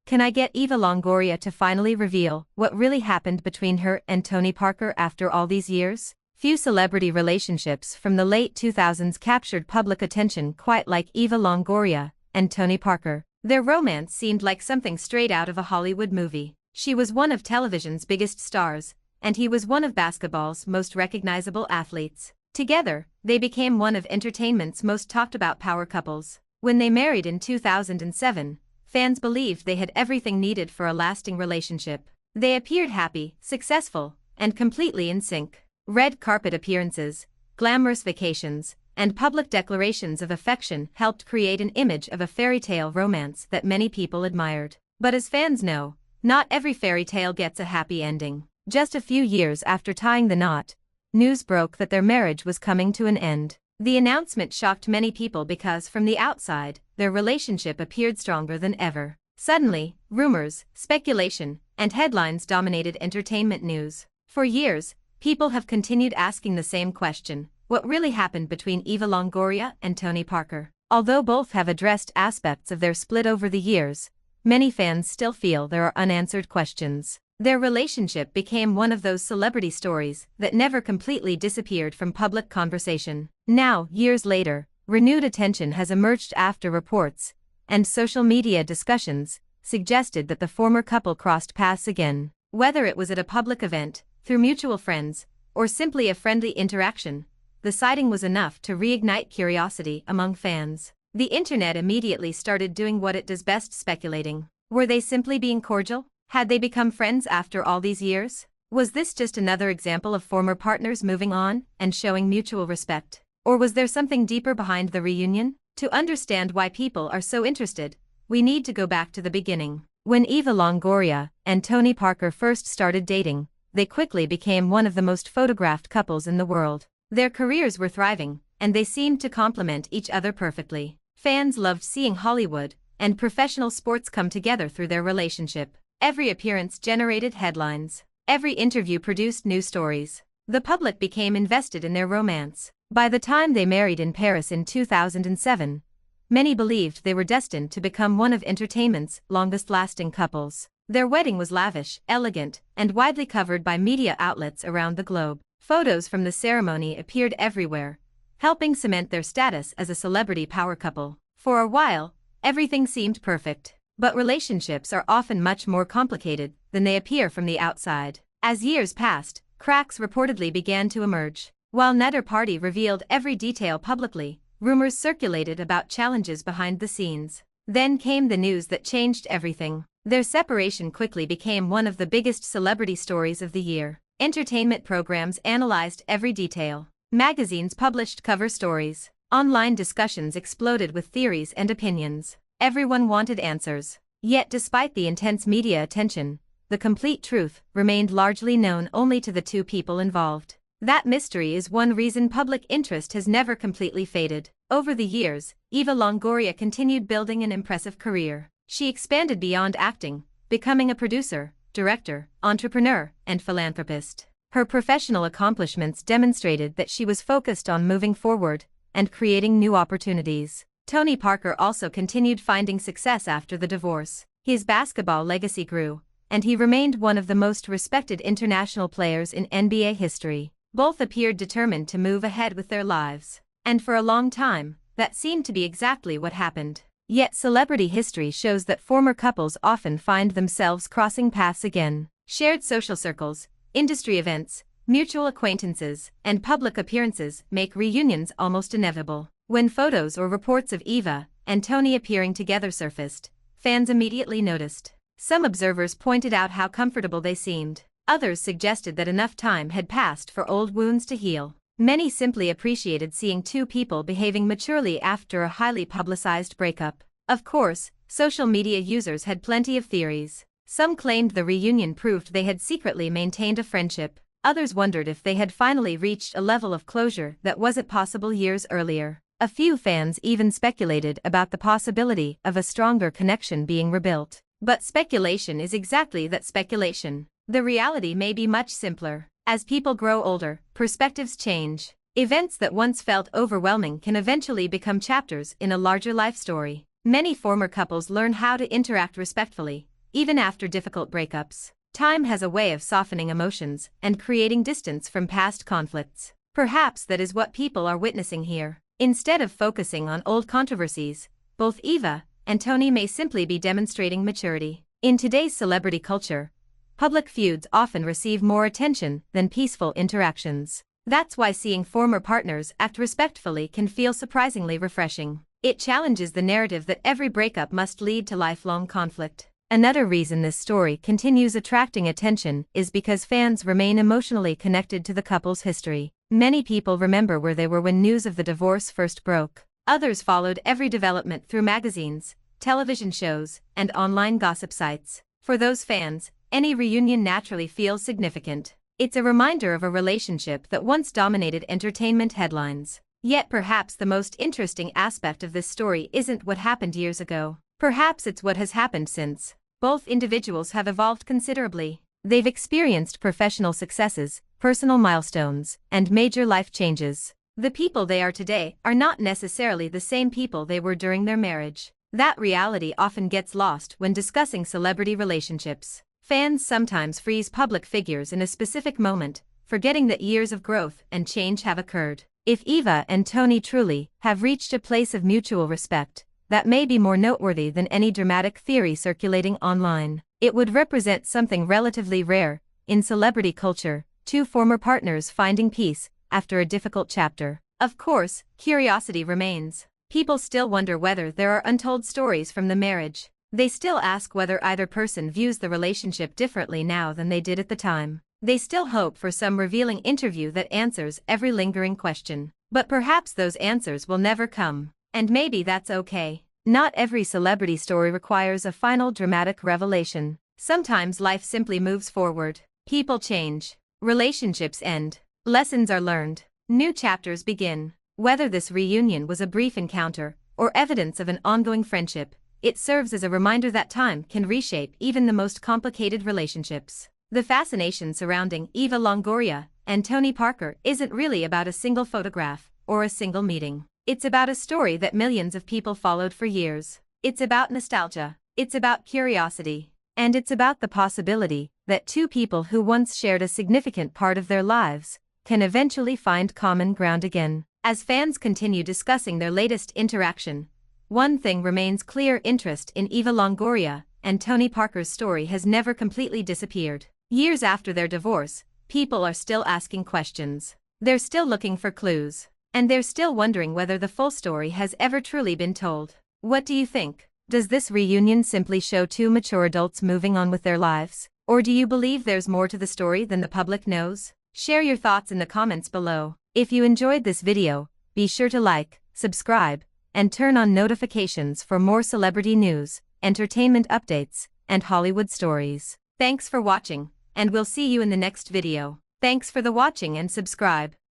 Can I get Eva Longoria to finally reveal what really happened between her and Tony Parker after all these years? Few celebrity relationships from the late 2000s captured public attention quite like Eva Longoria and Tony Parker. Their romance seemed like something straight out of a Hollywood movie. She was one of television's biggest stars, and he was one of basketball's most recognizable athletes. Together, they became one of entertainment's most talked about power couples. When they married in 2007, fans believed they had everything needed for a lasting relationship. They appeared happy, successful, and completely in sync. Red carpet appearances, glamorous vacations, and public declarations of affection helped create an image of a fairy tale romance that many people admired. But as fans know, not every fairy tale gets a happy ending. Just a few years after tying the knot, news broke that their marriage was coming to an end. The announcement shocked many people because from the outside, their relationship appeared stronger than ever. Suddenly, rumors, speculation, and headlines dominated entertainment news. For years, people have continued asking the same question: what really happened between Eva Longoria and Tony Parker? Although both have addressed aspects of their split over the years, many fans still feel there are unanswered questions. Their relationship became one of those celebrity stories that never completely disappeared from public conversation. Now, years later, renewed attention has emerged after reports and social media discussions suggested that the former couple crossed paths again. Whether it was at a public event, through mutual friends, or simply a friendly interaction, the sighting was enough to reignite curiosity among fans. The internet immediately started doing what it does best: speculating. Were they simply being cordial? Had they become friends after all these years? Was this just another example of former partners moving on and showing mutual respect? Or was there something deeper behind the reunion? To understand why people are so interested, we need to go back to the beginning. When Eva Longoria and Tony Parker first started dating, they quickly became one of the most photographed couples in the world. Their careers were thriving, and they seemed to complement each other perfectly. Fans loved seeing Hollywood and professional sports come together through their relationship. Every appearance generated headlines. Every interview produced news stories. The public became invested in their romance. By the time they married in Paris in 2007, many believed they were destined to become one of entertainment's longest-lasting couples. Their wedding was lavish, elegant, and widely covered by media outlets around the globe. Photos from the ceremony appeared everywhere, helping cement their status as a celebrity power couple. For a while, everything seemed perfect. But relationships are often much more complicated than they appear from the outside. As years passed, cracks reportedly began to emerge. While neither party revealed every detail publicly, rumors circulated about challenges behind the scenes. Then came the news that changed everything. Their separation quickly became one of the biggest celebrity stories of the year. Entertainment programs analyzed every detail. Magazines published cover stories. Online discussions exploded with theories and opinions. Everyone wanted answers. Yet despite the intense media attention, the complete truth remained largely known only to the two people involved. That mystery is one reason public interest has never completely faded. Over the years, Eva Longoria continued building an impressive career. She expanded beyond acting, becoming a producer, director, entrepreneur, and philanthropist. Her professional accomplishments demonstrated that she was focused on moving forward and creating new opportunities. Tony Parker also continued finding success after the divorce. His basketball legacy grew, and he remained one of the most respected international players in NBA history. Both appeared determined to move ahead with their lives. And for a long time, that seemed to be exactly what happened. Yet celebrity history shows that former couples often find themselves crossing paths again. Shared social circles, industry events, mutual acquaintances, and public appearances make reunions almost inevitable. When photos or reports of Eva and Tony appearing together surfaced, fans immediately noticed. Some observers pointed out how comfortable they seemed. Others suggested that enough time had passed for old wounds to heal. Many simply appreciated seeing two people behaving maturely after a highly publicized breakup. Of course, social media users had plenty of theories. Some claimed the reunion proved they had secretly maintained a friendship. Others wondered if they had finally reached a level of closure that wasn't possible years earlier. A few fans even speculated about the possibility of a stronger connection being rebuilt. But speculation is exactly that, speculation. The reality may be much simpler. As people grow older, perspectives change. Events that once felt overwhelming can eventually become chapters in a larger life story. Many former couples learn how to interact respectfully, even after difficult breakups. Time has a way of softening emotions and creating distance from past conflicts. Perhaps that is what people are witnessing here. Instead of focusing on old controversies, both Eva and Tony may simply be demonstrating maturity. In today's celebrity culture, public feuds often receive more attention than peaceful interactions. That's why seeing former partners act respectfully can feel surprisingly refreshing. It challenges the narrative that every breakup must lead to lifelong conflict. Another reason this story continues attracting attention is because fans remain emotionally connected to the couple's history. Many people remember where they were when news of the divorce first broke. Others followed every development through magazines, television shows, and online gossip sites. For those fans, any reunion naturally feels significant. It's a reminder of a relationship that once dominated entertainment headlines. Yet perhaps the most interesting aspect of this story isn't what happened years ago. Perhaps it's what has happened since. Both individuals have evolved considerably. They've experienced professional successes, personal milestones, and major life changes. The people they are today are not necessarily the same people they were during their marriage. That reality often gets lost when discussing celebrity relationships. Fans sometimes freeze public figures in a specific moment, forgetting that years of growth and change have occurred. If Eva and Tony truly have reached a place of mutual respect, that may be more noteworthy than any dramatic theory circulating online. It would represent something relatively rare in celebrity culture, two former partners finding peace after a difficult chapter. Of course, curiosity remains. People still wonder whether there are untold stories from the marriage. They still ask whether either person views the relationship differently now than they did at the time. They still hope for some revealing interview that answers every lingering question. But perhaps those answers will never come. And maybe that's okay. Not every celebrity story requires a final dramatic revelation. Sometimes life simply moves forward. People change. Relationships end. Lessons are learned. New chapters begin. Whether this reunion was a brief encounter or evidence of an ongoing friendship, it serves as a reminder that time can reshape even the most complicated relationships. The fascination surrounding Eva Longoria and Tony Parker isn't really about a single photograph or a single meeting. It's about a story that millions of people followed for years. It's about nostalgia. It's about curiosity. And it's about the possibility that two people who once shared a significant part of their lives can eventually find common ground again. As fans continue discussing their latest interaction, one thing remains clear: interest in Eva Longoria and Tony Parker's story has never completely disappeared. Years after their divorce, people are still asking questions. They're still looking for clues. And they're still wondering whether the full story has ever truly been told. What do you think? Does this reunion simply show two mature adults moving on with their lives? Or do you believe there's more to the story than the public knows? Share your thoughts in the comments below. If you enjoyed this video, be sure to like, subscribe, and turn on notifications for more celebrity news, entertainment updates, and Hollywood stories. Thanks for watching, and we'll see you in the next video. Thanks for the watching and subscribe.